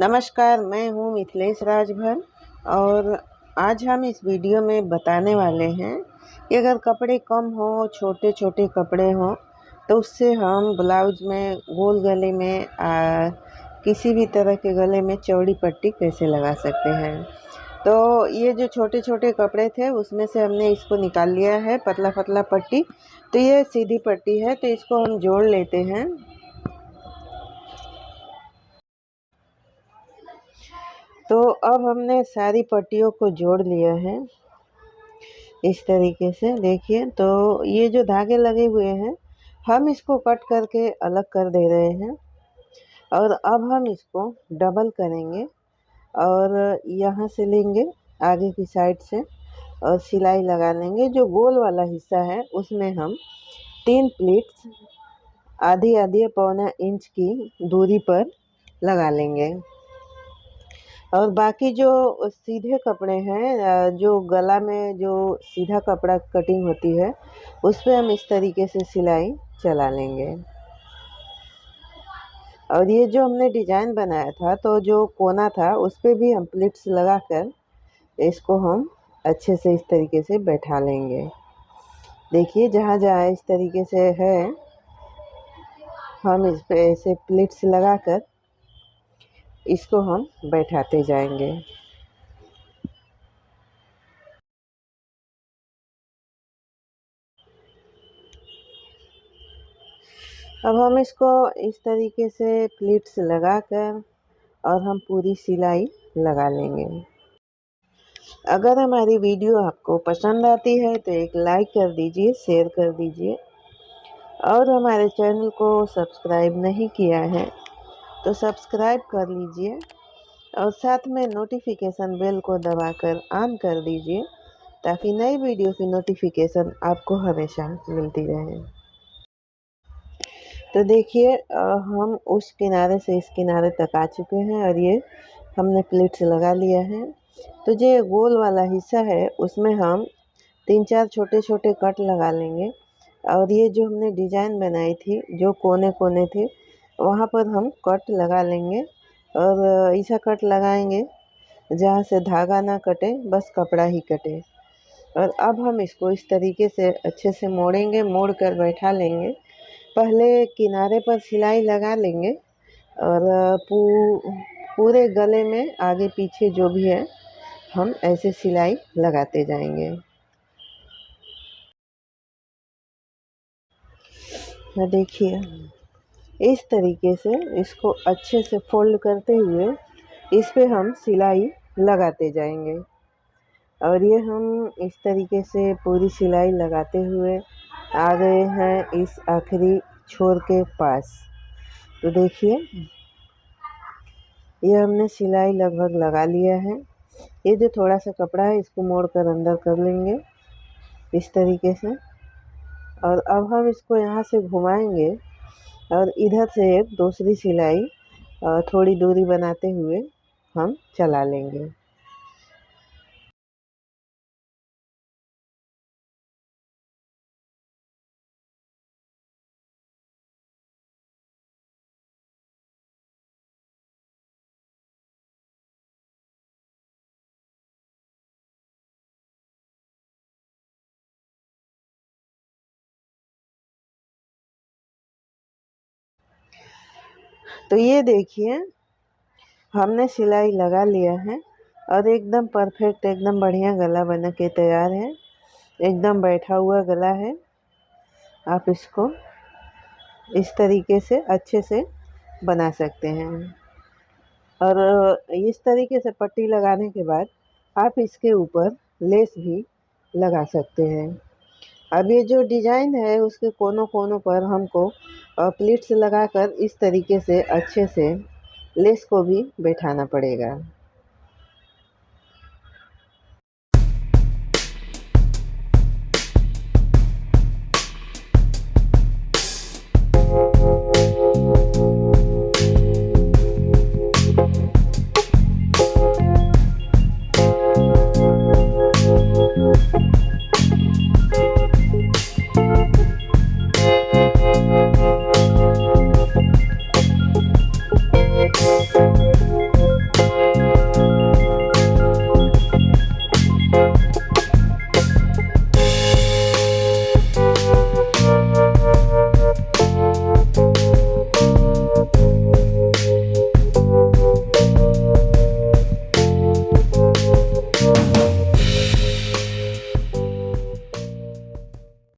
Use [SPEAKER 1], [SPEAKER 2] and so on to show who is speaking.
[SPEAKER 1] नमस्कार, मैं हूँ मिथिलेश राजभर और आज हम इस वीडियो में बताने वाले हैं कि अगर कपड़े कम हो, छोटे-छोटे कपड़े हों, तो उससे हम ब्लाउज में गोल गले में किसी भी तरह के गले में चौड़ी पट्टी कैसे लगा सकते हैं। तो ये जो छोटे-छोटे कपड़े थे उसमें से हमने इसको निकाल लिया है पतला-पतला पट्टी। तो ये सीधी पट्टी है, तो इसको हम जोड़ लेते हैं। तो अब हमने सारी पट्टियों को जोड़ लिया है इस तरीके से। देखिए, तो ये जो धागे लगे हुए हैं हम इसको कट करके अलग कर दे रहे हैं और अब हम इसको डबल करेंगे और यहाँ से लेंगे आगे की साइड से और सिलाई लगा लेंगे। जो गोल वाला हिस्सा है उसमें हम 3 प्लीट्स आधी आधी पौना इंच की दूरी पर लगा लेंगे और बाकी जो सीधे कपड़े हैं, जो गला में जो सीधा कपड़ा कटिंग होती है उस पे हम इस तरीके से सिलाई चला लेंगे। और ये जो हमने डिज़ाइन बनाया था तो जो कोना था उस पे भी हम प्लीट्स लगाकर इसको हम अच्छे से इस तरीके से बैठा लेंगे। देखिए, जहाँ जहाँ इस तरीके से है हम इस पे ऐसे प्लीट्स लगाकर इसको हम बैठाते जाएंगे। अब हम इसको इस तरीके से प्लीट्स लगाकर और हम पूरी सिलाई लगा लेंगे। अगर हमारी वीडियो आपको पसंद आती है तो एक लाइक कर दीजिए, शेयर कर दीजिए और हमारे चैनल को सब्सक्राइब नहीं किया है तो सब्सक्राइब कर लीजिए और साथ में नोटिफिकेशन बेल को दबाकर ऑन कर दीजिए ताकि नई वीडियो की नोटिफिकेशन आपको हमेशा मिलती रहे। तो देखिए, हम उस किनारे से इस किनारे तक आ चुके हैं और ये हमने प्लीट्स लगा लिया है। तो जो गोल वाला हिस्सा है उसमें हम 3-4 छोटे-छोटे कट लगा लेंगे और ये जो हमने डिज़ाइन बनाई थी, जो कोने-कोने थे, वहाँ पर हम कट लगा लेंगे और ऐसा कट लगाएंगे जहाँ से धागा ना कटे, बस कपड़ा ही कटे। और अब हम इसको इस तरीके से अच्छे से मोड़ेंगे, मोड़ कर बैठा लेंगे। पहले किनारे पर सिलाई लगा लेंगे और पूरे गले में आगे पीछे जो भी है हम ऐसे सिलाई लगाते जाएंगे। देखिए, इस तरीके से इसको अच्छे से फोल्ड करते हुए इस पे हम सिलाई लगाते जाएंगे और ये हम इस तरीके से पूरी सिलाई लगाते हुए आ गए हैं इस आखिरी छोर के पास। तो देखिए, ये हमने सिलाई लगभग लगा लिया है। ये जो थोड़ा सा कपड़ा है इसको मोड़ कर अंदर कर लेंगे इस तरीके से और अब हम इसको यहाँ से घुमाएंगे और इधर से एक दूसरी सिलाई थोड़ी दूरी बनाते हुए हम चला लेंगे। तो ये देखिए, हमने सिलाई लगा लिया है और एकदम परफेक्ट, एकदम बढ़िया गला बन के तैयार है। एकदम बैठा हुआ गला है। आप इसको इस तरीके से अच्छे से बना सकते हैं और इस तरीके से पट्टी लगाने के बाद आप इसके ऊपर लेस भी लगा सकते हैं। अब ये जो डिज़ाइन है उसके कोनों-कोनों पर हमको प्लीट्स लगाकर इस तरीके से अच्छे से लेस को भी बैठाना पड़ेगा।